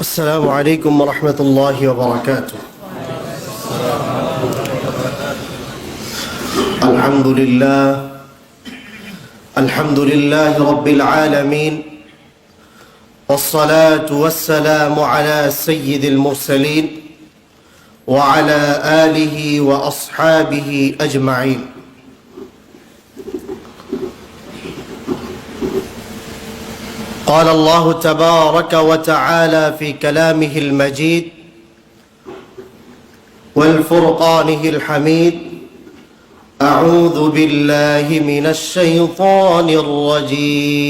السلام عليكم ورحمة الله وبركاته. الحمد لله رب العالمين، والصلاة والسلام على سيد المرسلين وعلى آله وأصحابه أجمعين. قال الله تبارك وتعالى في كلامه المجيد والفرقانه الحميد: أعوذ بالله من الشيطان الرجيم.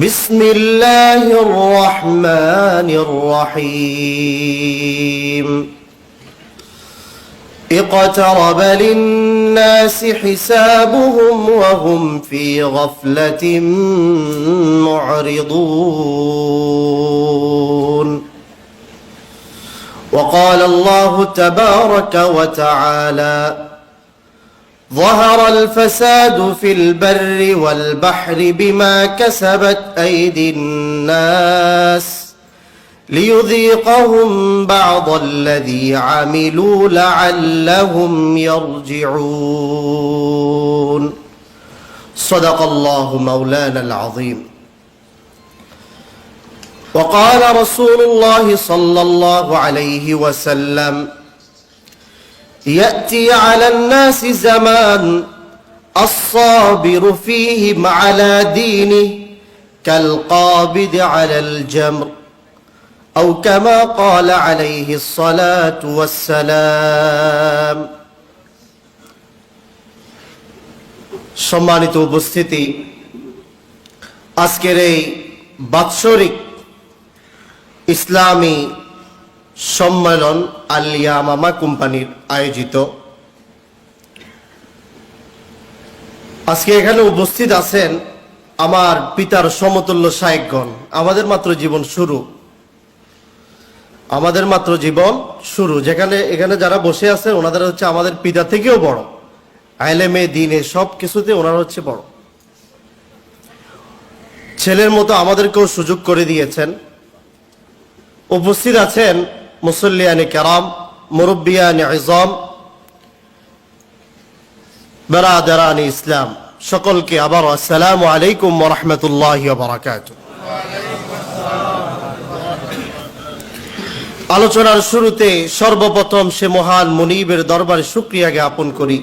بسم الله الرحمن الرحيم. اقترب للناس حسابهم وهم في غفلة معرضون. وقال الله تبارك وتعالى: ظهر الفساد في البر والبحر بما كسبت أيدي الناس ليذيقهم بعض الذي عملوا لعلهم يرجعون. صدق الله مولانا العظيم. وقال رسول الله صلى الله عليه وسلم: يأتي على الناس زمان الصابر فيهم على دينه كالقابض على الجمر، أو كما قال عليه الصلاة والسلام. সম্মানিত উপস্থিতি, আজকের এই বাৎসরিক ইসলামী সম্মেলন আল ইয়ামামা কোম্পানির আয়োজিত। আজকে এখানে উপস্থিত আছেন আমার পিতার সমতুল্য শায়েখগণ। আমাদের মাত্র জীবন শুরু। এখানে যারা বসে আছে ওনাদের হচ্ছে আমাদের পিতা থেকেও বড়, আলেমে দ্বীনে সব কিছুতে ওনারা হচ্ছে বড়। ছেলের মতো আমাদেরকেও সুযোগ করে দিয়েছেন। উপস্থিত আছেন মুসল্লিয়ানে কেরাম, মুরব্বিয়ানে ইজম, বেরাদারানি ইসলাম, সকলকে আবার আসসালামু আলাইকুম ওয়া রাহমাতুল্লাহি ওয়া বারাকাতুহু। আলোচনার শুরুতে সর্বপ্রথম সে মহান মুনিবের দরবারে শুকরিয়া জ্ঞাপন করি,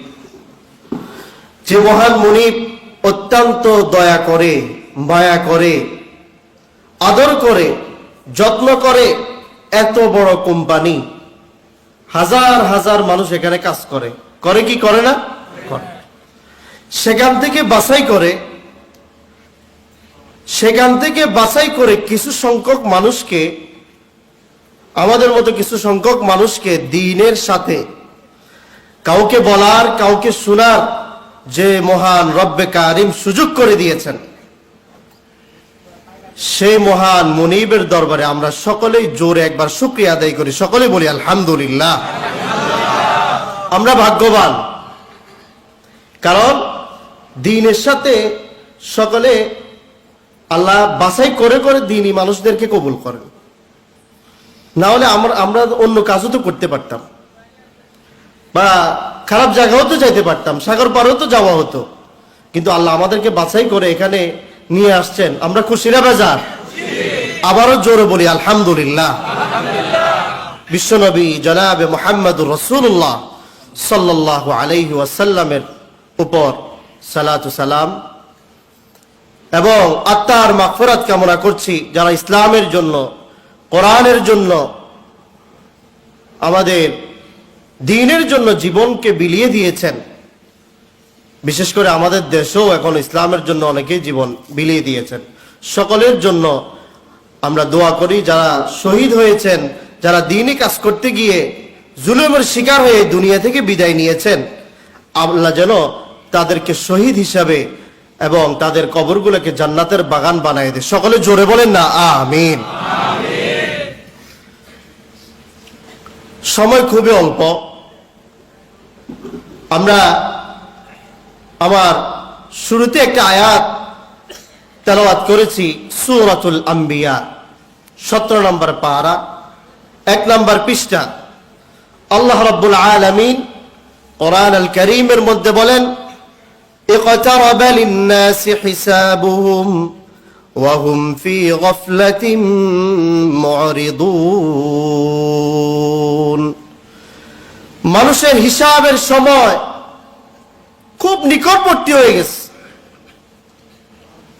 যে মহান মুনিব অত্যন্ত দয়া করে, মায়া করে, আদর করে, যত্ন করে। এত বড় কোম্পানি, হাজার হাজার মানুষ এখানে কাজ করে কি করে না? করে। সেখান থেকে বাছাই করে কিছু সংখ্যক মানুষকে, আমাদের মতো কিছু সংখ্যক মানুষকে দ্বীনের সাথে কাউকে বলার, কাউকে শোনার যে মহান রব্বে কারিম সুযোগ করে দিয়েছেন, সেই মহান মুনিবের দরবারে আমরা সকলেই জোরে একবার শুকরিয়া আদায় করি। সকলে বলি আলহামদুলিল্লাহ। আমরা ভাগ্যবান, কারণ দ্বীনের সাথে সকলে আল্লাহ বাছাই করে করে দ্বীনী মানুষদেরকে কবুল করেন। না হলে আমরা অন্য কাজও তো করতে পারতাম, বা খারাপ জায়গাও তো যাইতে পারতাম, সাগর পারেও তো যাওয়া হতো, কিন্তু আল্লাহ আমাদেরকে বাছাই করে এখানে নিয়ে আসছেন। আমরা খুশি না বেজার? আবারও জোরে বলি আলহামদুলিল্লাহ। বিশ্বনবী জনাবে মুহাম্মদুর রাসূলুল্লাহ সাল্লাল্লাহু আলাইহি ওয়াসাল্লামের উপর সালাতু সালাম এবং আত্মার মাগফিরাত কামনা করছি, যারা ইসলামের জন্য, কোরআনের জন্য, আমাদের দ্বীনের জন্য জীবনকে বিলিয়ে দিয়েছেন। বিশেষ করে আমাদের দেশেও এখন ইসলামের জন্য অনেকেই জীবন বিলিয়ে দিয়েছেন। সকলের জন্য আমরা দোয়া করি, যারা শহীদ হয়েছেন, যারা দ্বীনি কাজ করতে গিয়ে জুলুমের শিকার হয়ে দুনিয়া থেকে বিদায় নিয়েছেন, আল্লাহ যেন তাদেরকে শহীদ হিসাবে এবং তাদের কবরগুলোকে জান্নাতের বাগান বানায় দেয়। সকলে জোরে বলেন না আমিন। সময় খুবই অল্প। আমরা আমার শুরুতে একটা আয়াত তেলাওয়াত করেছি সূরাতুল আম্বিয়া 17 নম্বর পারা 1 নম্বর পৃষ্ঠা। আল্লাহ রাব্বুল আলামিন কোরআন আল কারীমের মধ্যে বলেন, ইকতারাবা লিন-নাসি হিসাবুহুম ওয়া হুম ফি গাফলাতিন মুরিদুন। মানুষের হিসাবের সময় খুব নিকটবর্তী হয়ে গেছে।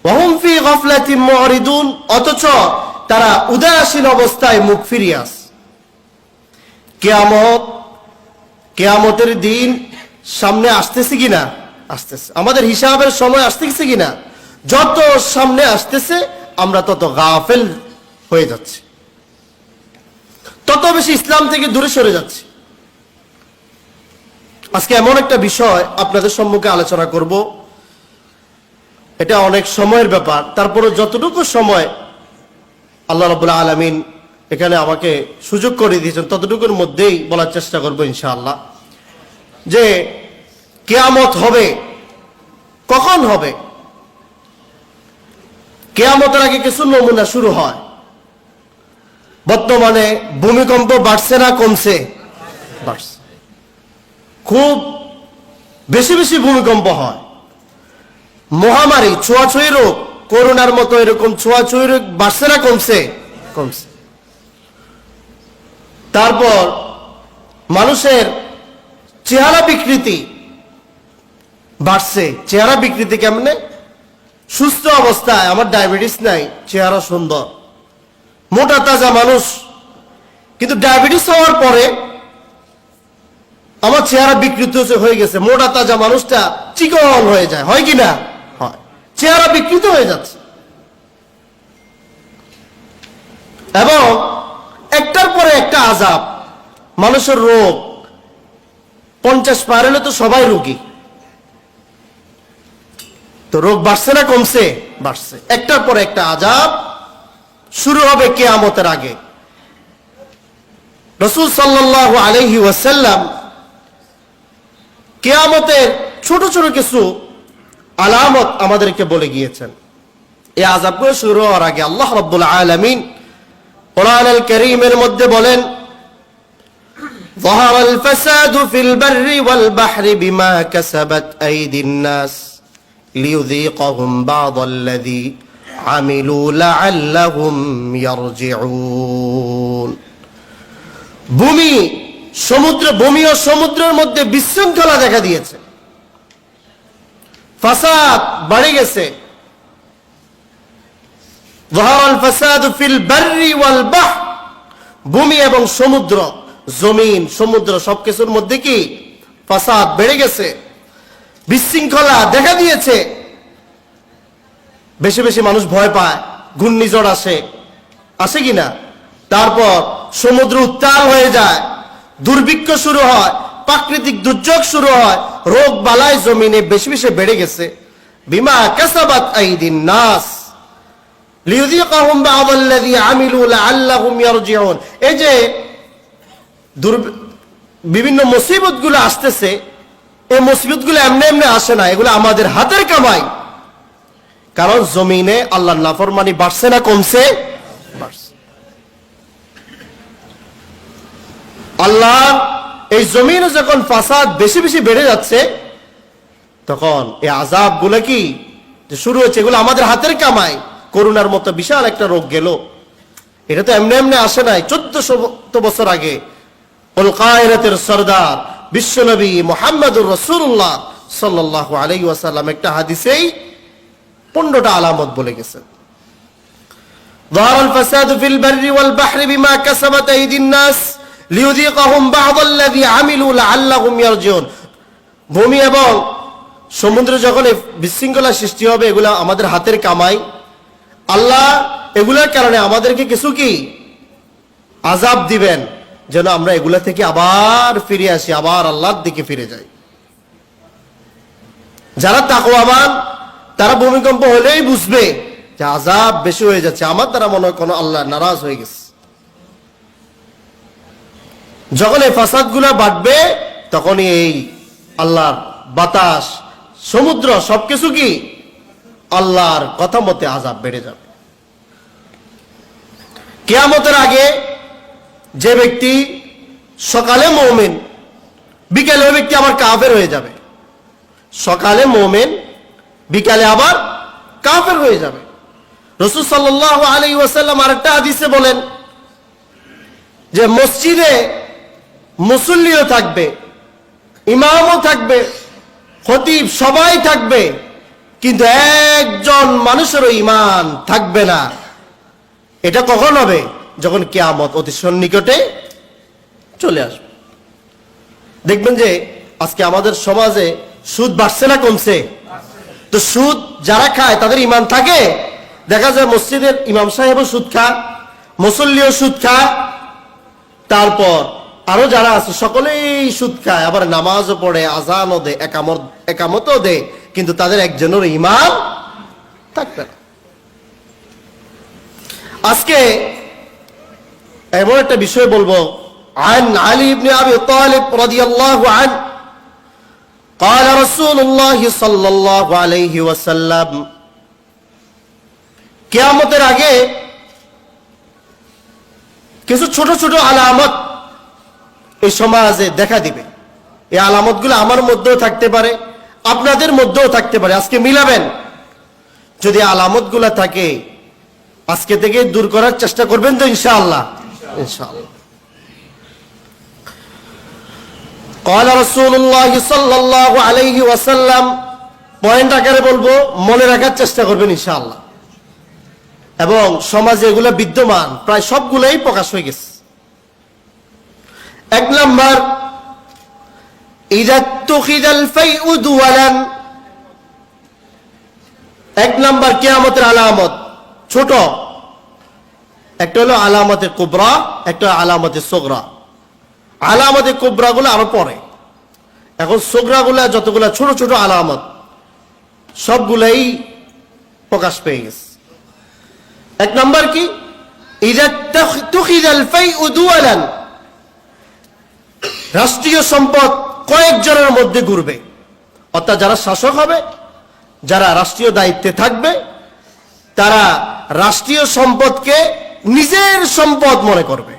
ওয়া হুম ফি গাফলাতিন মুরিদুন, অথচ তারা উদাসীন অবস্থায় মুখ ফিরিয়ে আছে। কিয়ামতের দিন সামনে আসতেছে কিনা? আসতেছে। আমাদের হিসাবের সময় আসতেছে কিনা? যত সামনে আসতেছে আমরা তত গাফেল হয়ে যাচ্ছি, তত বেশি ইসলাম থেকে দূরে সরে যাচ্ছি। আজকে এমন একটা বিষয় আপনাদের সম্মুখে আলোচনা করব, এটা অনেক সময়ের ব্যাপার। তারপরে যতটুকু সময় আল্লাহ রাব্বুল আলামিন এখানে আমাকে সুযোগ করে দিয়েছেন ততটুকুর মধ্যেই বলার চেষ্টা করব ইনশাআল্লাহ। যে কিয়ামত হবে, কখন হবে? কিয়ামতের আগে কিছু নমুনা শুরু হয়। বর্তমানে ভূমিকম্প বাড়ছে না কমছে? বাড়ছে। খুব বেশি বেশি ভূমিকম্প হয়। মহামারী, ছোঁয়াছুঁয়ি রোগ, করোনার মতো এরকম ছোঁয়াছুঁয়ি রোগ বাড়ছে না কমছে? কমছে। তারপর মানুষের চেহারা বিকৃতি বাড়ছে। চেহারা বিকৃতি কেমনে? সুস্থ অবস্থায় আমার ডায়াবেটিস নাই, চেহারা সুন্দর, মোটা তাজা মানুষ, কিন্তু ডায়াবেটিস হওয়ার পরে আমার চেহারা বিকৃত হয়ে গেছে। মোটা তাজা মানুষটা চিকন হয়ে যায়, হয় কি না? হয়। চেহারা বিকৃত হয়ে যাচ্ছে। এবং একটার পরে একটা আযাব, মানুষের রোগ। 50 পার হলে তো সবাই রোগী। তো রোগ বাড়ছে না কমছে? বাড়ছে। একটার পরে একটা আযাব শুরু হবে কিয়ামতের আগে। রাসূল সাল্লাল্লাহু আলাইহি ওয়াসাল্লাম কিয়ামতের ছোট ছোট কিছু আলামত আমাদেরকে বলে গিয়েছেন। এই আযাবগুলো শুরু হওয়ার আগে আল্লাহ রাব্বুল আলামিন কোরআন আল কারীমের মধ্যে বলেন, ظهر الفساد في البر والبحر بما كسبت أيدي الناس ليذيقهم بعض الذي عملوا لعلهم يرجعون। ভূমি ও সমুদ্রের মধ্যে বিশৃঙ্খলা দেখা দিয়েছে, ফাসাদ বেড়ে গেছে। ظهر الفساد في البر والبحر, ভূমি এবং সমুদ্র, জমিন, সমুদ্র সবকিছুর মধ্যে কি ফাসাদ বেড়ে গেছে, বিশৃঙ্খলা দেখা দিয়েছে। বেশি বেশি মানুষ ভয় পায়, ঘূর্ণিঝড় আসে কিনা? তারপর সমুদ্র উত্তাল হয়ে যায়, দুর্ভিক্ষ শুরু হয়, প্রাকৃতিক দুর্যোগ শুরু হয়, রোগ বালাই জমিনে বেশি বেশি বেড়ে গেছে। বিমা কাসাবাত আইদিন নাস লিয়ুযীকাহুম বা'দাল্লাযী আমিলু লাআল্লাহুম ইয়ারজিউন। এই যে বিভিন্ন মুসিবতগুলো আসতেছে, এই মুসিবতগুলো এমনি এমনি আসে না, এগুলো আমাদের হাতের কামাই। কারণ জমিনে আল্লাহর নাফরমানি বাড়ছে না কমছে? বাড়ছে। আল্লাহ এই জমিনে যখন ফাসাদ বেশি বেশি বেড়ে যাচ্ছে, তখন এই আযাবগুলো কি যে শুরু হচ্ছে, এগুলো আমাদের হাতের কামাই। করোনার মতো বিশাল একটা রোগ গেল, এটা তো এমনি এমনি আসে নাই। 1400 বছর আগে কায়নাতের সরদার বিশ্বনবী মুহাম্মদুর রাসূলুল্লাহ সাল্লাল্লাহু আলাইহি ওয়াসাল্লাম একটা হাদিসেই 15টা আলামত বলে গেছেন। ظهر الفساد في البر والبحر بما كسبت أيدي الناس ليذيقهم بعض الذي عملوا لعلهم يرجعون। ভূমি এবং সমুদ্রে যখন বিশৃঙ্খলা সৃষ্টি হবে, এগুলা আমাদের হাতের কামাই। আল্লাহ এগুলোর কারণে আমাদেরকে কিছু কি আযাব দিবেন, যেন আমরা এগুলা থেকে আবার ফিরে আসি, আবার আল্লাহর দিকে ফিরে যাই। যারা তাকওয়াবান তারা ভূমিকম্প হলেই বুঝবে যে আযাব বেশি হয়ে যাচ্ছে, আমার দ্বারা মনে হয় কোনো আল্লাহ নারাজ হয়ে গেছে। যখন এই ফাসাদগুলা বাড়বে, তখনই এই আল্লাহর বাতাস, সমুদ্র সবকিছু কি আল্লাহর কথা মতে আযাব বেড়ে যাবে। কিয়ামতের আগে যে ব্যক্তি সকালে মুমিন, বিকালে ওই ব্যক্তি আবার কাফের হয়ে যাবে। সকালে মুমিন, বিকালে আবার কাফের হয়ে যাবে। রাসূল সাল্লাল্লাহু আলাইহি ওয়াসাল্লাম আরেকটা হাদিসে বলেন যে মসজিদে মুসল্লিও থাকবে, ইমামও থাকবে, খতিব সবাই থাকবে, কিন্তু একজন মানুষেরও ঈমান থাকবে না। এটা কখন হবে? যখন কিয়ামত অতি সন্নিকটে চলে আসবে। দেখবেন যে আজকে আমাদের সমাজে সুদ বাড়ছে না কমছে? তো সুদ যারা খায় তাদের ঈমান থাকে? দেখা যায় মসজিদের ইমাম সাহেবও সুদ খায়, মুসল্লিও সুদ খায়, তারপর আরো যারা আছে সকলেই সুদ খায়, আবার নামাজও পড়ে, আযানও দেয়, একামতও দেয়, কিন্তু তাদের একজনের ঈমান থাকবে না। আজকে এমন একটা বিষয় বলবো, عن علي بن أبي طالب رضي الله عنه قال رسول الله صلى الله عليه وسلم কিয়ামতের আগে কিছু ছোট ছোট আলামত এই সমাজে দেখা দিবে। এই আলামতগুলো আমার মধ্যেও থাকতে পারে, আপনাদের মধ্যেও থাকতে পারে। আজকে মিলাবেন, যদি আলামতগুলো থাকে আজকে থেকে দূর করার চেষ্টা করবেন তো ইনশাআল্লাহ। ইনশাআল্লাহ। قال رسول الله صلى الله عليه وسلم, পয়েন্ট আকারে বলবো, মনে রাখার চেষ্টা করবেন ইনশাআল্লাহ। এবং সমাজে এগুলো বিদ্যমান, প্রায় সবগুলাই প্রকাশ হয়ে গেছে। এক নাম্বার, ইযা তুখিদাল ফাইউ দুওয়ালান। এক নাম্বার কিয়ামতের আলামত ছোট, একটা হলো আলামতে কুবরা, একটা আলামতে সুগরা। আলামতে কুবরা গুলো আরো পরে, এখন সুগরা গুলা যতগুলা ছোট ছোট আলামত সবগুলাই প্রকাশ পেয়ে গেছে। এক নাম্বার কি, ইযা তুখিদাল ফাইউ দুওয়ালান, রাষ্ট্রীয় সম্পদ কয়েকজনের মধ্যে ঘুরবে। অর্থাৎ যারা শাসক হবে, যারা রাষ্ট্রীয় দায়িত্বে থাকবে, তারা রাষ্ট্রীয় সম্পদকে নিজের সম্পদ মনে করবে।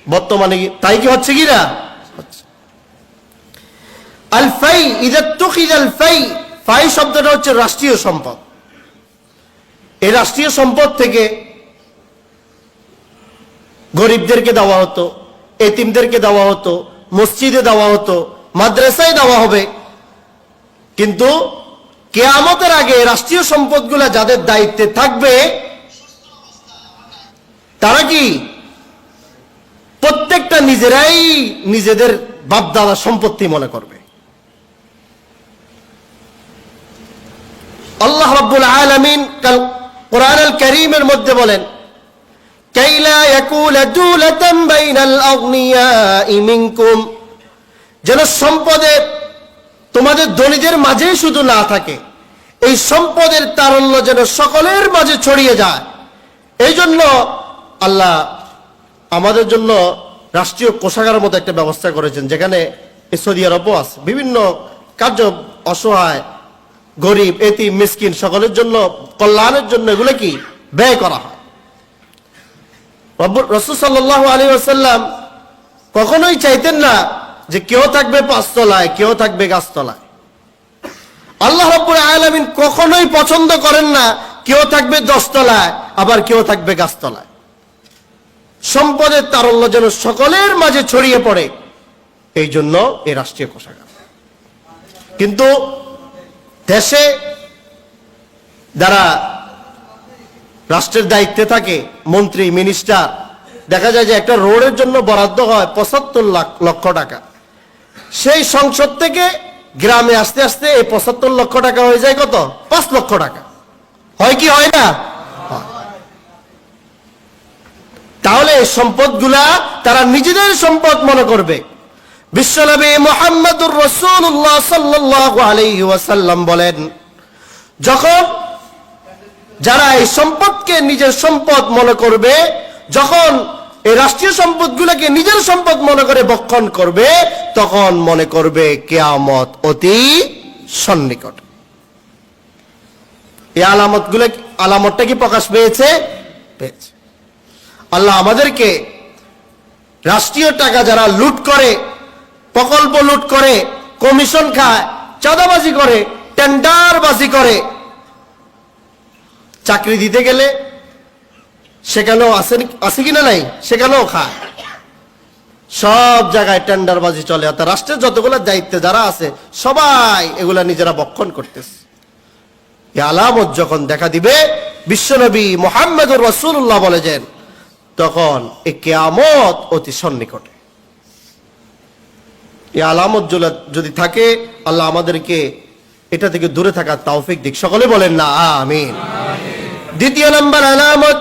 বর্তমানে তাই কি হচ্ছে কিনা? আল ফাই, ইযা তুখিদাল ফাই, ফাই শব্দটা হচ্ছে রাষ্ট্রীয় সম্পদ। এই রাষ্ট্রীয় সম্পদ থেকে গরিবদেরকে দেওয়া হতো, এতিমদেরকে দেওয়া হতো, মসজিদে দেওয়া হতো, মাদ্রাসায় দেওয়া হবে। কিন্তু কিয়ামতের আগে রাষ্ট্রীয় সম্পদগুলা যাদের দায়িত্বে থাকবে তারা কি প্রত্যেকটা নিজেরাই নিজেদের বাপদাদা সম্পত্তি মনে করবে। আল্লাহ রাব্বুল আলামিন কোরআনুল কারীমের মধ্যে বলেন, কাইলা ইয়াকুলা দুলাতাম বাইনাল আগনিয়াই মিনকুম, যেন সম্পদে তোমাদের ধনীদের মাঝে শুধু না থাকে, এই সম্পদের তারল্য যেন সকলের মাঝে ছড়িয়ে যায়। এই জন্য আল্লাহ আমাদের জন্য রাষ্ট্রীয় কোষাগারের মতো একটা ব্যবস্থা করেছেন, যেখানে সৌদি আরবও আছে। বিভিন্ন কার্য, অসহায়, গরিব, এতিম, মিসকিন সকলের জন্য কল্যাণের জন্য এগুলো কি ব্যয় করা হয়। রাসূল সাল্লাল্লাহু আলাইহি ওয়াসাল্লাম কখনোই চাইতেন না যে কেউ থাকবে 5 তলায়, কেউ থাকবে গাছতলায়। আল্লাহ রাব্বুল আলামিন কখনোই পছন্দ করেন না কেউ থাকবে 10 তলায় আবার কেউ থাকবে গাছতলায়। সম্পদের তারল্য যেন সকলের মাঝে ছড়িয়ে পড়ে, এই জন্য এই রাষ্ট্রীয় কোষাগার। কিন্তু দেশে যারা রাষ্ট্রের দায়িত্বে থাকে, মন্ত্রী, মিনিস্টার, দেখা যায় যে একটা রোডের জন্য বরাদ্দ হয় 75 লক্ষ টাকা। সেই সংসদ থেকে গ্রামে আসতে আসতে এই 75 লক্ষ টাকা হয়ে যায় কত? 5 লক্ষ টাকা। হয় কি হয় না? তাহলে এই সম্পদগুলা তারা নিজেদের সম্পদ মনে করবে। বিশ্বনবী মুহাম্মদুর রাসূলুল্লাহ সাল্লাল্লাহু আলাইহি ওয়াসাল্লাম বলেন, যখন যারা এই সম্পদকে নিজের সম্পদ মনে করবে, যখন এই রাষ্ট্রীয় সম্পদগুলোকে নিজের সম্পদ মনে করে ভক্ষণ করবে, তখন মনে করবে কিয়ামত অতি সন্নিকট। এই আলামতটা কি প্রকাশ পেয়েছে? পেয়েছে। আল্লাহ আমাদেরকে রাষ্ট্রীয় টাকা যারা লুট করে, প্রকল্প লুট করে, কমিশন খায়, চাঁদাবাজি করে, টেন্ডারবাজি করে, চাকরি দিতে গেলে সেখানেও আছে কিনা নাই, সেখানেও খায়। সব জায়গায় টেন্ডারবাজি চলে। অর্থাৎ রাষ্ট্রের যতগুলো দায়িত্বে যারা আছে সবাই এগুলা নিজেরা বক্ষণ করতেছে। এই আলামত যখন দেখা দিবে, বিশ্বনবী মুহাম্মদুর রাসূলুল্লাহ বলেছেন, তখন এই কিয়ামত অতি সন্নিকটে। এই আলামত যদি থাকে, আল্লাহ আমাদেরকে এটা থেকে দূরে থাকার তৌফিক দিক। সকলে বলেন না আমিন। দ্বিতীয় নম্বর আলামত,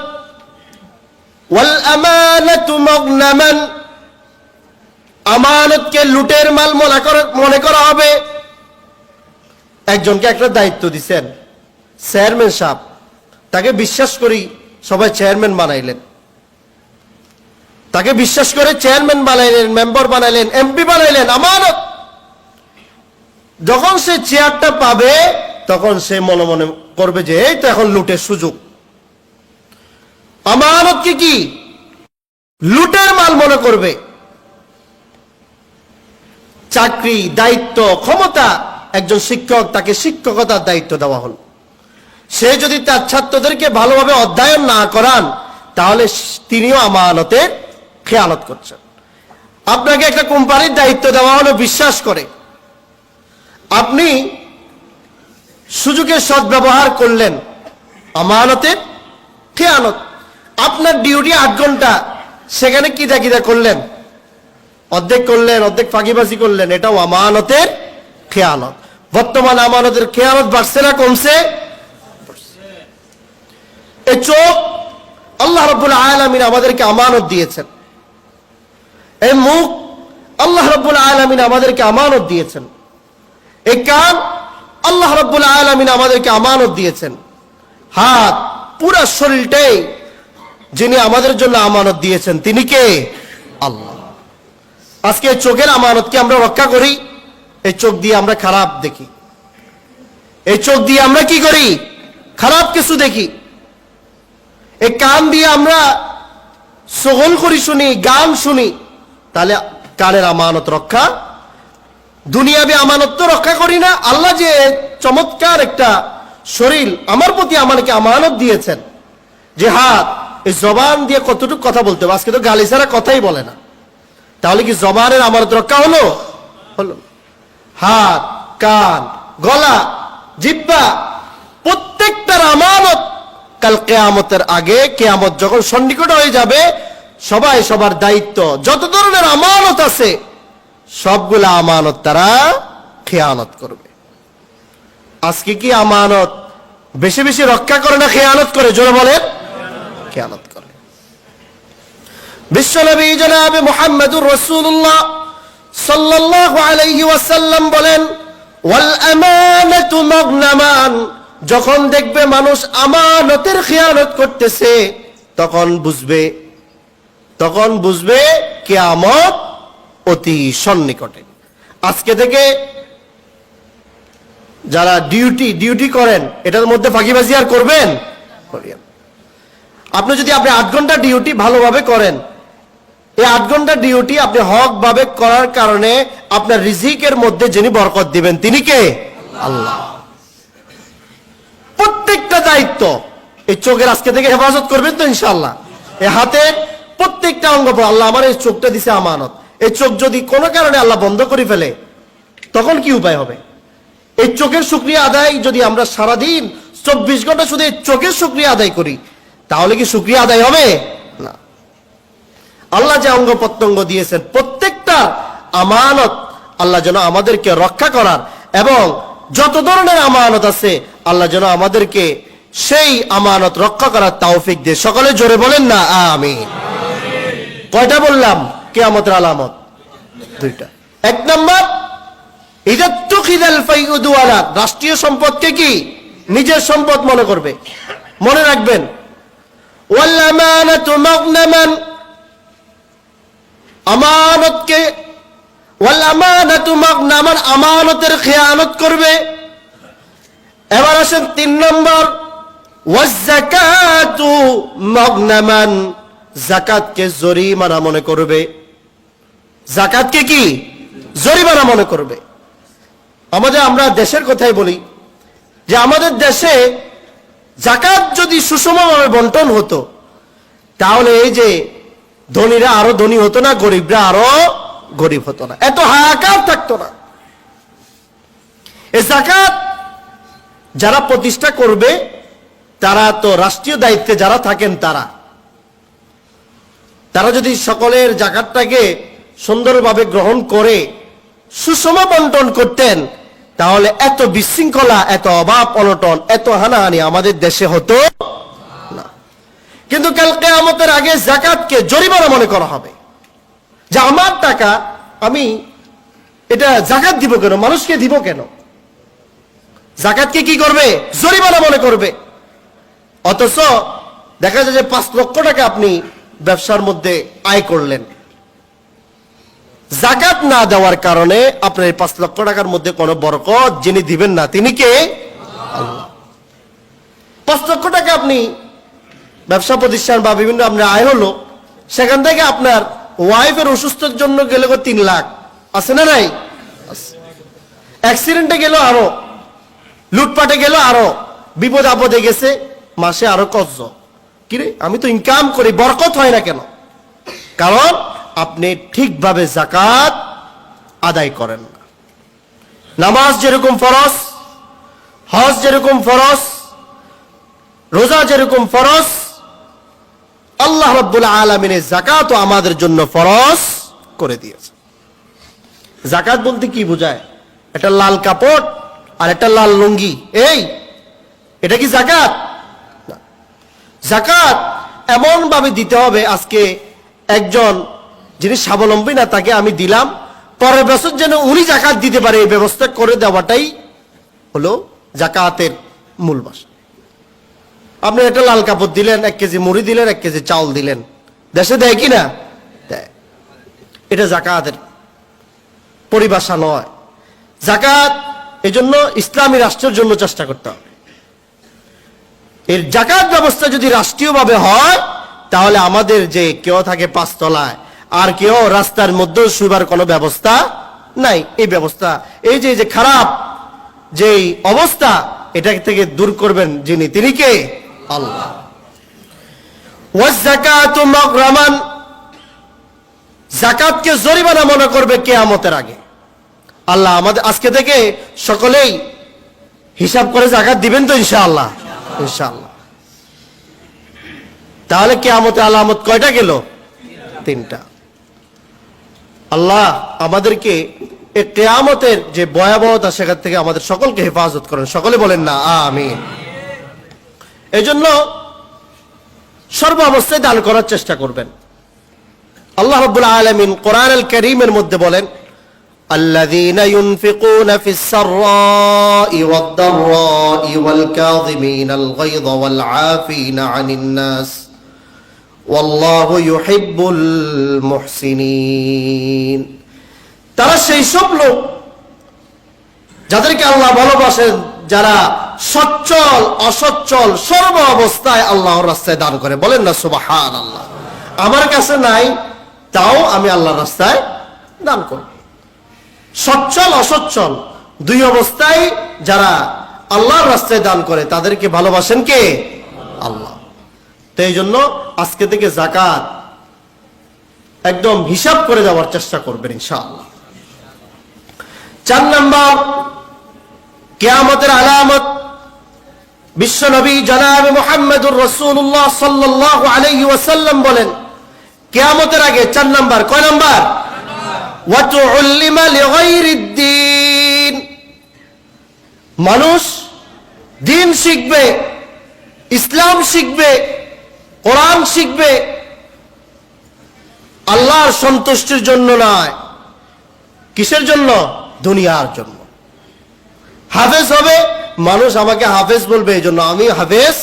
ওয়াল আমানাতু মাগনামান, আমানতকে লুটের মাল মনে করা হবে। একজনকে একটা দায়িত্ব দিচ্ছেন, চেয়ারম্যান সাহেব, তাকে বিশ্বাস করি সবাই চেয়ারম্যান বানাইলেন, তাকে বিশ্বাস করে চেয়ারম্যান বানাইলেন, মেম্বার বানাইলেন, এমপি বানাইলেন, আমানত। যখন সে চেয়ারটা পাবে তখন সে মনে মনে করবে যে এই তো এখন লুটের সুযোগ। আমানতকে কি লুটের মাল মনে করবে। চাকরি, দায়িত্ব, ক্ষমতা, একজন শিক্ষক, তাকে শিক্ষকতার দায়িত্ব দেওয়া হল। সে যদি তার ছাত্রদেরকে ভালোভাবে অধ্যয়ন না করান, তাহলে তিনিও আমানতের খেয়ানত করছেন। আপনাকে একটা কোম্পানির দায়িত্ব দেওয়া হলো বিশ্বাস করে, আপনি সুযোগের সদ্ব্যবহার করলেন, আমানতের খেয়ানত। আপনার ডিউটি 8 ঘন্টা, সেখানে কিদা কিদা করলেন, অর্ধেক করলেন, অর্ধেক ফাঁকিবাজি করলেন, এটাও আমানতের খেয়ানত। বর্তমান আমানতের খেয়ানত বাড়ছে না কমছে? এই চোখ আল্লাহ রাব্বুল আলামিন আমাদেরকে আমানত দিয়েছেন। এই মুখ আল্লাহ রাব্বুল আলামিন আমাদেরকে আমানত দিয়েছেন। এই কান আল্লাহ রাব্বুল আলামিন আমাদেরকে আমানত দিয়েছেন। হাত, পুরো শরীরটাই যিনি আমাদের জন্য আমানত দিয়েছেন তিনি কে? আল্লাহ। আজকে এই চোখের আমানতকে আমরা রক্ষা করি, এই চোখ দিয়ে আমরা খারাপ দেখি, এই চোখ দিয়ে আমরা কি করি? খারাপ কিছু দেখি। এই কান দিয়ে আমরা সগল করি, শুনি, গান শুনি, তাহলে কানের আমানত রক্ষা। দুনিয়াবি আমানত তো রক্ষা করি না। আল্লাহ যে চমৎকার একটা শরীর আমার প্রতি আমাকে আমানত দিয়েছেন, যে হাত, এই জবান দিয়ে কতটুকু কথা বলতে হবে। আজকে তো গালি ছাড়া কথাই বলে না, তাহলে কি জবানের আমানত রক্ষা হলো? হলো। হাত, কান, গলা, জিহ্বা, প্রত্যেকটার আমানত কাল কিয়ামতের আগে, কিয়ামত যখন সন্নিকট হয়ে যাবে, সবাই সবার দায়িত্ব, যত ধরনের আমানত আছে সবগুলা আমানত তারা খেয়ানত করবে। আজকে কি আমানত বেশি বেশি রক্ষা করে না খেয়ানত করে? জোরে বলেন। খেয়ানত করে। বিশ্বনবী জনাবে মুহাম্মদুর রাসূলুল্লাহ সাল্লাল্লাহু আলাইহি ওয়াসাল্লাম বলেন, ওয়াল আমানাতু মাগনামান, যখন দেখবে মানুষ আমানতের খেয়ানত করতেছে, তখন বুঝবে কিয়ামত অতি সন্নিকটে। আজকে থেকে যারা ডিউটি করেন, এটার মধ্যে ফাঁকিবাজি আর করবেন? আপনি যদি 8 ঘন্টা ডিউটি ভালোভাবে করেন, এই 8 ঘন্টা ডিউটি আপনি হক ভাবে করার কারণে আপনার রিজিকের মধ্যে যিনি বরকত দিবেন তিনি কে? আল্লাহ। প্রত্যেকটা দায়িত্ব, এই চোখের আজকে থেকে হেফাজত করবেন তো ইনশাআল্লাহ। এই হাতের প্রত্যেকটা অঙ্গ, আল্লাহ আমার এই চোখটা দিছে আমানত, এই চোখ যদি কোনো কারণে আল্লাহ বন্ধ করে ফেলে তখন কি উপায় হবে? এই চোখের শুকরিয়া আদায় যদি আমরা সারাদিন 24 ঘন্টা শুধু এই চোখের শুকরিয়া আদায় করি, তাহলে কি শুকরিয়া আদায় হবে? না। আল্লাহ যে অঙ্গ প্রত্যঙ্গ দিয়েছেন, প্রত্যেকটা আমানত আল্লাহ যেন আমাদেরকে রক্ষা করার, এবং যত ধরনের আমানত আছে আল্লাহ যেন আমাদেরকে সেই আমানত রক্ষা করার তৌফিক দেয়। সকলে জোরে বলেন না আমিন। কয়টা বললাম কিয়ামতের আলামত? 2টা। 1 নম্বর, ইদাতুখিদাল ফাইউদু আলা, রাষ্ট্রীয় সম্পদকে কি নিজের সম্পদ মনে করবে। মনে রাখবেন, ওয়াল আমানাতু মাগনামান, আমানতকে, ওয়াল আমানাতু মাগনামান, আমানতের খেয়ানত করবে। এবার আসেন 3 নম্বর, ওয়াজ-যাকাতু মাগনামান, যাকাতকে জরিমানা মনে করবে। যাকাতকে কি জরিমানা মনে করবে। আমরা দেশের কথাই বলি যে আমাদের দেশে যাকাত যদি সুষমভাবে বন্টন হতো তাহলে এই যে ধনীরা আরো ধনী হতো না, গরিবরা আরো গরিব হতো না, এত হাহাকার থাকতো না। এই যাকাত যারা প্রতিষ্ঠা করবে তারা তো রাষ্ট্রীয় দায়িত্বে যারা থাকেন তারা যদি সকলের যাকাতটাকে সুন্দরভাবে গ্রহণ করে সুষম বন্টন করতেন তাহলে এত বিশৃঙ্খলা, এত অভাব অনটন, এত হানাহানি আমাদের দেশে হতো না। কিন্তু কাল কিয়ামতের আগে যাকাতকে জরিমানা মনে করা হবে যে আমার টাকা আমি এটা যাকাত দিব কেন, মানুষকে দিব কেন? যাকাতকে কি করবে? জরিমানা মনে করবে। অথচ দেখা যায় যে 5 লক্ষ টাকা আপনি ব্যবসার মধ্যে আয় করলেন, যাকাত না দেওয়ার কারণে আপনার 5 লক্ষ টাকার মধ্যে কোনো বরকত যিনি দিবেন না তিনি কে? আল্লাহ। 5 লক্ষ টাকা আপনি ব্যবসা প্রতিষ্ঠান বা বিভিন্ন আপনার আয় হলো, সেখান থেকে আপনার ওয়াইফের অসুস্থতার জন্য গেলে 3 লাখ আছে না নাই? অ্যাক্সিডেন্টে গেল আরো, লুটপাটে গেল আরো, বিপদ আপদে গেছে মাসে আরো কত। কিরে আমি তো ইনকাম করি, বরকত হয় না কেন? কারণ আপনি ঠিকভাবে যাকাত আদায় করেন না। নামাজ যেরকম ফরজ, হজ যেরকম ফরজ, রোজা যেরকম ফরজ, আল্লাহ রাব্বুল আলামিনের যাকাতও আমাদের জন্য ফরজ করে দিয়েছে। যাকাত বলতে কি বোঝায়? একটা লাল কাপড় আর একটা লাল লুঙ্গি, এটা কি যাকাত? যাকাত এমন ভাবে দিতে হবে, আজকে একজন যিনি স্বাবলম্বী না তাকে আমি দিলাম, পরের বছর যেন উনি যাকাত দিতে পারে এই ব্যবস্থা করে দেওয়াটাই হলো যাকাতের মূল ভাষা। আপনি একটা লাল কাপড় দিলেন, 1 কেজি মুড়ি দিলেন, 1 কেজি চাউল দিলেন, দেশে দেয় কি না? দেয়। এটা যাকাতের পরিভাষা নয়। যাকাত এজন্য ইসলামী রাষ্ট্রের জন্য চেষ্টা করতে হবে। এর যাকাত ব্যবস্থা যদি রাষ্ট্রীয়ভাবে হয় তাহলে আমাদের যে কেউ থাকে 5 তলায় আর কেউ রাস্তার মধ্যে শুবার কোনো ব্যবস্থা নাই। এই ব্যবস্থা, এই যে খারাপ যে অবস্থা, এটা থেকে দূর করবেন যিনি, তিনি কে? আল্লাহ। ওয়াজ-যাকাতু মাগরামান, যাকাতকে জরিমানা মনে করবে কিয়ামতের আগে। আল্লাহ আমাদের আজকে থেকে সকলেই হিসাব করে যাকাত দিবেন তো ইনশাআল্লাহ? ইনশাআল্লাহ। তাহলে কিয়ামতের আলামত কয়টা গেল? 3টা। আল্লাহ আমাদেরকে এই কিয়ামতের যে ভয়াবহতা সেখান থেকে আমাদের সকলকে হেফাজত করেন। সকলে বলেন না আমিন। এজন্য সর্ব অবস্থায় দান করার চেষ্টা করবেন। আল্লাহ রাব্বুল আলামিন কোরআনুল কারীমের মধ্যে বলেন, الذين ينفقون في السراء والضراء والكاظمين الغيظ والعافين عن الناس والله يحب المحسنين। তারা সেই সব লোক যাদেরকে আল্লাহ ভালোবাসেন, যারা সচ্ছল অসচ্ছল সর্ব অবস্থায় আল্লাহর রাস্তায় দান করে। বলেন না সুবহানাল্লাহ। আমার কাছে নাই তাও আমি আল্লাহর রাস্তায় দান করব। সচ্ছল অসচ্ছল 2 অবস্থায় যারা আল্লাহর রাস্তায় দান করে তাদেরকে ভালোবাসেন কে? আল্লাহ। তো এই জন্য আজকে থেকে যাকাত একদম হিসাব করে দেওয়ার চেষ্টা করবেন ইনশাআল্লাহ। 4 নাম্বার কিয়ামতের আলামত, বিশ্বনবী জনাব মুহাম্মদুর রাসূলুল্লাহ সাল্লাল্লাহু আলাইহি ওয়াসাল্লাম বলেন কিয়ামতের আগে 4 নাম্বার, কয় নাম্বার? ওয়াতুল্লিমা লিগাইরিদ্দিন, মানুষ দিন শিখবে, ইসলাম শিখবে, কোরআন শিখবে, আল্লাহর সন্তুষ্টির জন্য নয়। কিসের জন্য? দুনিয়ার জন্য। হাফেজ হবে, মানুষ আমাকে হাফেজ বলবে, এই জন্য আমি হাফেজ।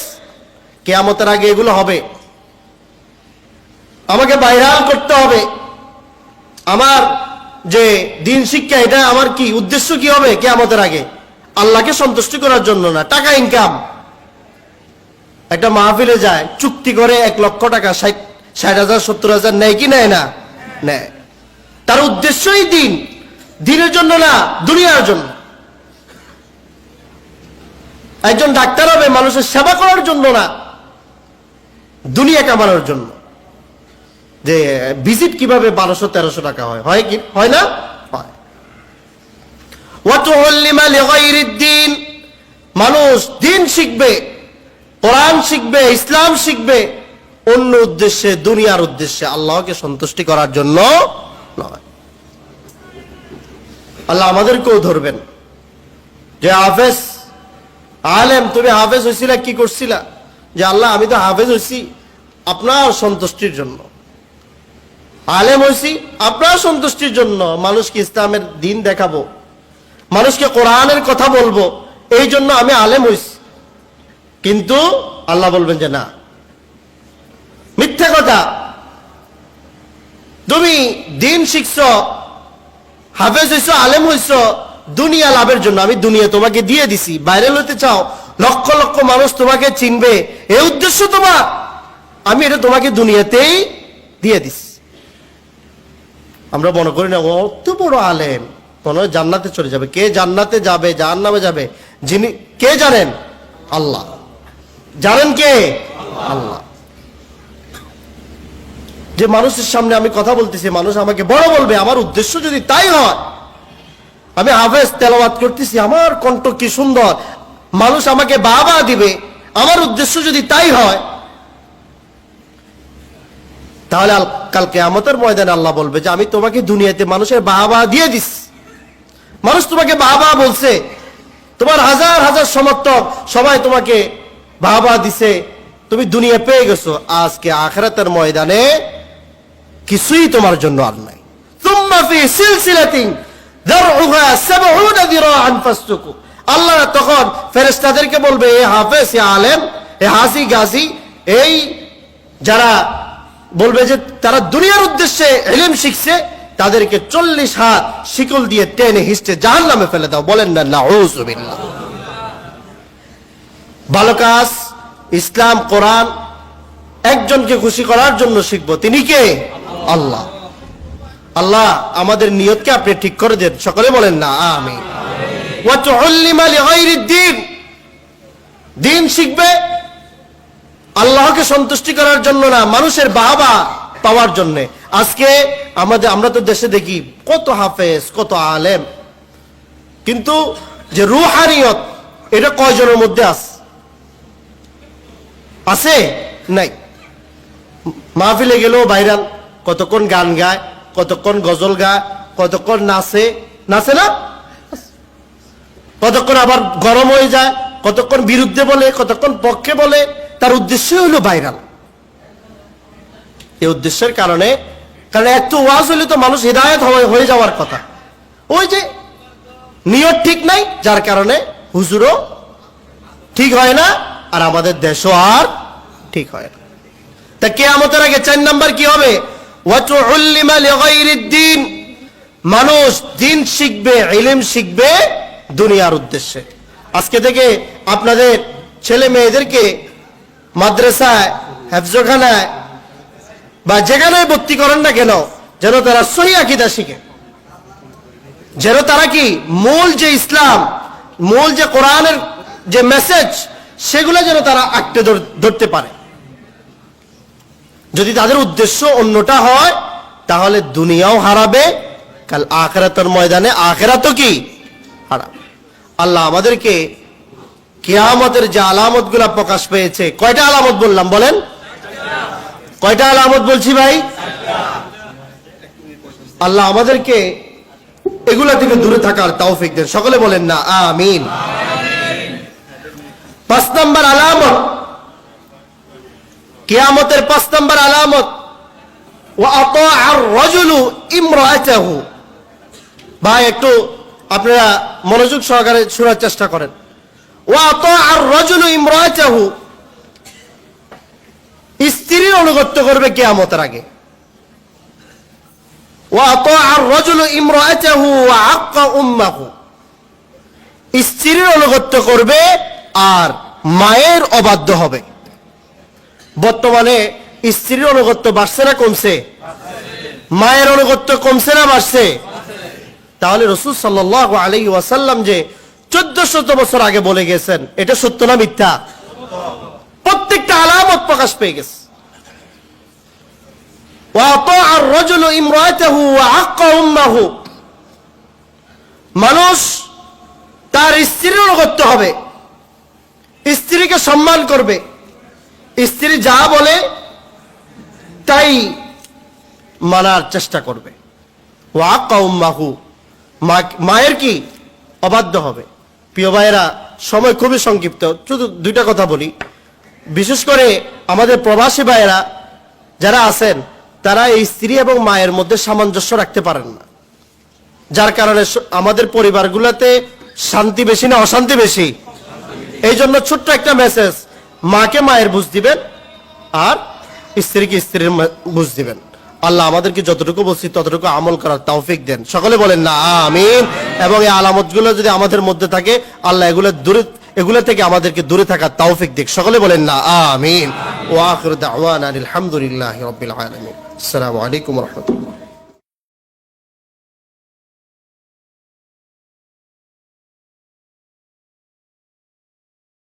কিয়ামতের আগে এগুলো হবে। আমাকে ভাইরাল করতে হবে। আমার যে দিন শিক্ষা, এটা আমার কি উদ্দেশ্য? কি হবে কিয়ামতের আগে? আল্লাহকে সন্তুষ্ট করার জন্য না, টাকা ইনকাম। একটা মাহফিলে যায়, চুক্তি করে 1,00,000 টাকা, 60,000 70,000 নেয় কি নেয় না? নেয়। তার উদ্দেশ্যই দিনের জন্য না, দুনিয়ার জন্য। একজন ডাক্তার হবে মানুষের সেবা করার জন্য না, দুনিয়া কামানোর জন্য। যে ভিজিট কিভাবে 1200-1300 টাকা হয় কি হয় না? হয়। ওয়াতুল্লিমা লিগাইরিদ্দিন, মানুষ দিন শিখবে, কোরআন শিখবে, ইসলাম শিখবে অন্য উদ্দেশ্যে, দুনিয়ার উদ্দেশ্যে, আল্লাহকে সন্তুষ্টি করার জন্য নয়। আল্লাহ আমাদেরকেও ধরবেন যে হাফেজ আলেম, তুমি হাফেজ হয়েছিলা, কি করছিলা? যে আল্লাহ আমি তো হাফেজ হয়েছি আপনার সন্তুষ্টির জন্য, আলেম হয়েছি আপনার সন্তুষ্টির জন্য, মানুষকে ইসলামের দিন দেখাবো, মানুষকে কোরআনের কথা বলবো, এই জন্য আমি আলেম হয়েছি। কিন্তু আল্লাহ বলবেন যে না, মিথ্যা কথা। তুমি দিন শিখছ, হাফেজ হইছ, আলেম হইছ দুনিয়া লাভের জন্য, আমি দুনিয়া তোমাকে দিয়ে দিছি। ভাইরাল হতে চাও, লক্ষ লক্ষ মানুষ তোমাকে চিনবে, এই উদ্দেশ্য তোমার, আমি এটা তোমাকে দুনিয়াতেই দিয়ে দিছি। আমরা মনে করি না অত বড় আলেম মনে হয় জান্নাতে চলে যাবে। কে জান্নাতে যাবে, জাহান্নামে যাবে যিনি, কে জানেন? আল্লাহ জানেন। কে? আল্লাহ। যে মানুষের সামনে আমি কথা বলতেছি, মানুষ আমাকে বড় বলবে, আমার উদ্দেশ্য যদি তাই হয়, আমি হাফেজ তেলাওয়াত করতেছি, আমার কণ্ঠ কি সুন্দর, মানুষ আমাকে বাবা দিবে, আমার উদ্দেশ্য যদি তাই হয়, তাহলে কাল কিয়ামতের ময়দানে আল্লাহ বলবে যে আমি তোমাকে দুনিয়াতে মানুষের বাবা দিয়ে দিস, মানুষ তোমাকে বাবা বলছে, তোমার হাজার হাজার সমর্থক সবাই তোমাকে বাবা দিছে, তুমি দুনিয়া পেয়ে গেছো, আজকে আখিরাতের ময়দানে কিছুই তোমার জন্য আর নাই। তুম্মা ফি সিলসিলাতিন দারউহা 70 যিরাআন ফাসলুকু, আল্লাহ তখন ফেরেশতাদেরকে বলবে, এ হাফেজ, এ আলেম, এ হাসি গাজী, এই যারা বলবে যে তারা দুনিয়ার উদ্দেশ্যে ইলম শিখছে, তাদেরকে 40 হাত শিকল দিয়ে টেনে হিঁচড়ে জাহান্নামে ফেলে দাও। বলেন না নাউযুবিল্লাহ। ভালো কাজ, ইসলাম, কোরআন একজনকে খুশি করার জন্য শিখবো, তিনি কে? আল্লাহ। আল্লাহ আমাদের নিয়তকে আপনি ঠিক করে দেন, সকলে বলেন না আমিন। ওয়া তুআল্লিমা লিগাইরিদ্দিন, দিন শিখবে আল্লাহকে সন্তুষ্টি করার জন্য না, মানুষের বাবা পাওয়ার জন্য। আজকে আমরা তো দেশে দেখি কত হাফেজ, কত আলেম, কিন্তু যে রুহানিয়ত এটা কয়জনের মধ্যে আছে? নাই। মাহফিলে গেলেও ভাইরাল, কতক্ষণ গান গায়, কতক্ষণ গজল গায়, কতক্ষণ নাচে না, কতক্ষণ আবার গরম হয়ে যায়, কতক্ষণ বিরুদ্ধে বলে, কতক্ষণ পক্ষে বলে, তার উদ্দেশ্য হলো ভাইরাল। এই উদ্দেশ্যের কারণে, কারণ এত ওয়াজ হলে তো মানুষ হিদায়াত হয়ে যাওয়ার কথা, ওই যে নিয়ত ঠিক নাই, যার কারণে হুজুরও ঠিক হয় না, আর আমাদের দেশও আর ঠিক হয় না। তা কিয়ামতের আগে 4 নাম্বার কি হবে? ওয়াতুল্লিমা লিগাইরিদ্দিন, মানুষ দিন শিখবে, ইলম শিখবে দুনিয়ার উদ্দেশ্যে। আজকে থেকে আপনাদের ছেলে মেয়েদেরকে মাদ্রাসায়, হেফজখানায় বা যেখানে ভর্তি করেন না কেন, যেন তারা সহিহ আকীদা শিখে, যেন তারা কি মূল যে ইসলাম, মূল যে কোরআনের যে মেসেজ, সেগুলো যেন তারা আঁকড়ে ধরতে পারে। যদি তাদের উদ্দেশ্য অন্যটা হয়, তাহলে দুনিয়াও হারাবে, কাল আখিরাতের ময়দানে আখিরাতও কি হারাবে। আল্লাহ আমাদেরকে কিয়ামতের যে আলামতগুলো প্রকাশ পেয়েছে, কয়টা আলামত বললাম বলেন? কয়টা আলামত বলছি ভাই? আল্লাহ আমাদেরকে এগুলা থেকে দূরে থাকার তৌফিক দেন, সকলে বলেন না আমিন। 5 নম্বর আলামত, কিয়ামতের 5 নম্বর আলামত, ওয়া আতাআর রাজুলু ইমরাআতাহু। ভাই একটু আপনারা মনোযোগ সহকারে শোনার চেষ্টা করেন। ওয়া আতাআর রাজুলু ইমরাআতাহু, স্ত্রীর আনুগত্য করবে কিয়ামতের আগে। ওয়া আতাআর রাজুলু ইমরাআতাহু ওয়া আক্কা উম্মাহু, স্ত্রীর আনুগত্য করবে আর মায়ের অবাধ্য হবে। বর্তমানে স্ত্রীর অনুগত্য বাড়ছে না কমছে? মায়ের অনুগত্য কমছে না বাড়ছে? তাহলে রাসূল সাল্লাল্লাহু আলাইহি ওয়াসাল্লাম যে 1400 বছর আগে বলে গেছেন, এটা সত্য না মিথ্যা? প্রত্যেকটা আলামত প্রকাশ পেয়ে গেছে। ওয়াতাআ আর-রাজুলু ইমরাতাহু ওয়া আক্কা উম্মাহু, মানুষ তার স্ত্রীর অনুগত্য হবে, স্ত্রীকে সম্মান করবে, স্ত্রী যা বলে তাই মানার চেষ্টা করবে। ওয়া আক্কা উম্মাহু, মায়ের কি অবাধ্য হবে। প্রিয় ভাইয়েরা, সময় খুবই সংক্ষিপ্ত, শুধু দুইটা কথা বলি। বিশেষ করে আমাদের প্রবাসী ভাইয়েরা যারা আছেন, তারা এই স্ত্রী এবং মায়ের মধ্যে সামঞ্জস্য রাখতে পারেন না, যার কারণে আমাদের পরিবারগুলোতে শান্তি বেশি না অশান্তি বেশি? এই জন্য ছোট্ট একটা মেসেজ, মাকে মায়ের বুঝ দিবেন আর স্ত্রীকে স্ত্রীর বুঝ দিবেন। আল্লাহ আমাদেরকে যতটুকু বলছি ততটুকু আমল করার তৌফিক দেন। সকলে বলেন না আমিন। এবং এই আলামতগুলো যদি আমাদের মধ্যে থাকে, আল্লাহ এগুলো থেকে আমাদেরকে দূরে থাকার তৌফিক দিক। সকলে বলেন না আমিন। ওয়া আখিরু দাওয়ানা আলহামদুলিল্লাহি রাব্বিল আলামিন। আসসালামু আলাইকুম ওয়া রাহমাতুল্লাহ।